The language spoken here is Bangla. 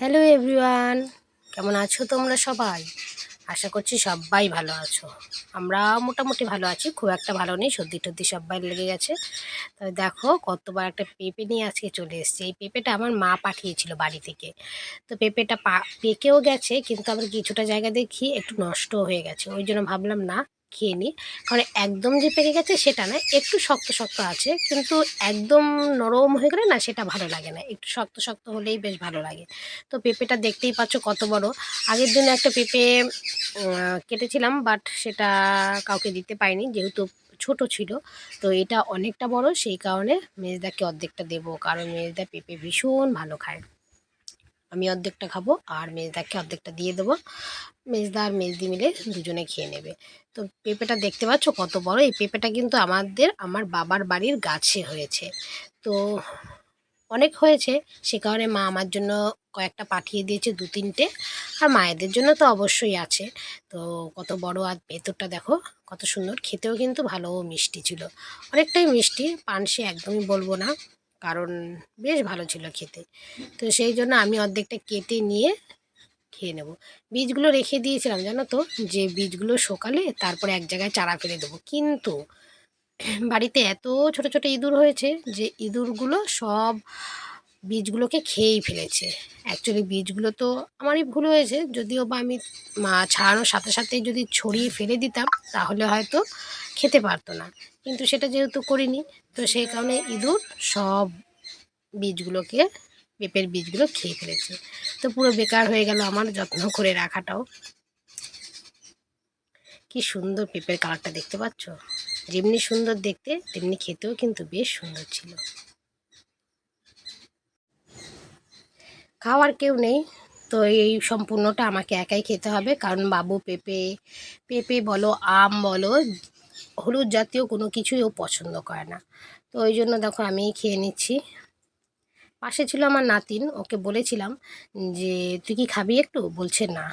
হ্যালো এভরিওয়ান, কেমন আছো তোমরা সবাই? আশা করছি সবাই ভালো আছো। আমরা মোটামুটি ভালো আছি, খুব একটা ভালো নেই, সর্দি টর্দি সবাই লেগে গেছে। তবে দেখো কতবার একটা পেঁপে নিয়ে আজকে চলে এসেছে। এই পেঁপেটা আমার মা পাঠিয়েছিল বাড়ি থেকে। তো পেঁপেটা পেকেও গেছে, কিন্তু আবার কিছুটা জায়গা দেখি একটু নষ্ট হয়ে গেছে। ওই জন্য ভাবলাম না, খেয়ে নিই। কারণ একদম যে পেকে গেছে সেটা না, একটু শক্ত শক্ত আছে, কিন্তু একদম নরম হয়ে গেলে না সেটা ভালো লাগে না, একটু শক্ত শক্ত হলেই বেশ ভালো লাগে। তো পেঁপেটা দেখতেই পাচ্ছ কত বড়। আগের দিন একটা পেঁপে কেটেছিলাম, বাট সেটা কাউকে দিতে পারিনি যেহেতু ছোট ছিল। তো এটা অনেকটা বড়, সেই কারণে মেজদাকে অর্ধেকটা দেবো, কারণ মেজদা পেঁপে ভীষণ ভালো খায়। আমি অর্ধেকটা খাবো আর মেজদাকে অর্ধেকটা দিয়ে দেবো। মেজদা আর মেজদি মিলে দুজনে খেয়ে নেবে। তো পেঁপেটা দেখতে পাচ্ছ কত বড়। এই পেঁপেটা কিন্তু আমার বাবার বাড়ির গাছে হয়েছে। তো অনেক হয়েছে, সে কারণে মা আমার জন্য কয়েকটা পাঠিয়ে দিয়েছে, দু তিনটে। আর মায়েদের জন্য তো অবশ্যই আছে। তো কত বড়, আর ভেতরটা দেখো কত সুন্দর, খেতেও কিন্তু ভালো মিষ্টি ছিল, অনেকটাই মিষ্টি। পানসে একদমই বলবো না, কারণ বেশ ভালো ছিল খেতে। তো সেই জন্য আমি অর্ধেকটা কেটে নিয়ে খেয়ে নেব। বীজগুলো রেখে দিয়েছিলাম জানো তো, যে বীজগুলো সকালে তারপরে এক জায়গায় চারা ফেলে দেবো, কিন্তু বাড়িতে এত ছোট ছোট ইঁদুর হয়েছে যে ইঁদুরগুলো সব বীজগুলোকে খেয়েই ফেলেছে। অ্যাকচুয়ালি বীজগুলো তো আমারই ভুল হয়েছে, যদিও বা আমি ছাড়ানোর সাথে সাথেই যদি ছড়িয়ে ফেলে দিতাম তাহলে হয়তো খেতে পারতো না, কিন্তু সেটা যেহেতু করিনি, তো সেই কারণে ইঁদুর সব বীজগুলোকে, পেঁপের বীজগুলো খেয়ে ফেলেছে। তো পুরো বেকার হয়ে গেল আমার যত্ন করে রাখাটাও। কি সুন্দর পেঁপের কালারটা দেখতে পাচ্ছ, যেমনি সুন্দর দেখতে তেমনি খেতেও কিন্তু বেশ সুন্দর ছিল। খাওয়ার কেউ নেই, তো এই সম্পূর্ণটা আমাকে একাই খেতে হবে, কারণ বাবু পেঁপে পেঁপে বলো, আম বলো, হলুদ জাতীয় কোনো কিছুই ও পছন্দ করে না। তো ওই জন্য দেখো আমিই খেয়ে নিচ্ছি। পাশে ছিল আমার নাতিন, ওকে বলেছিলাম যে তুই কি খাবি একটু, বলছে না।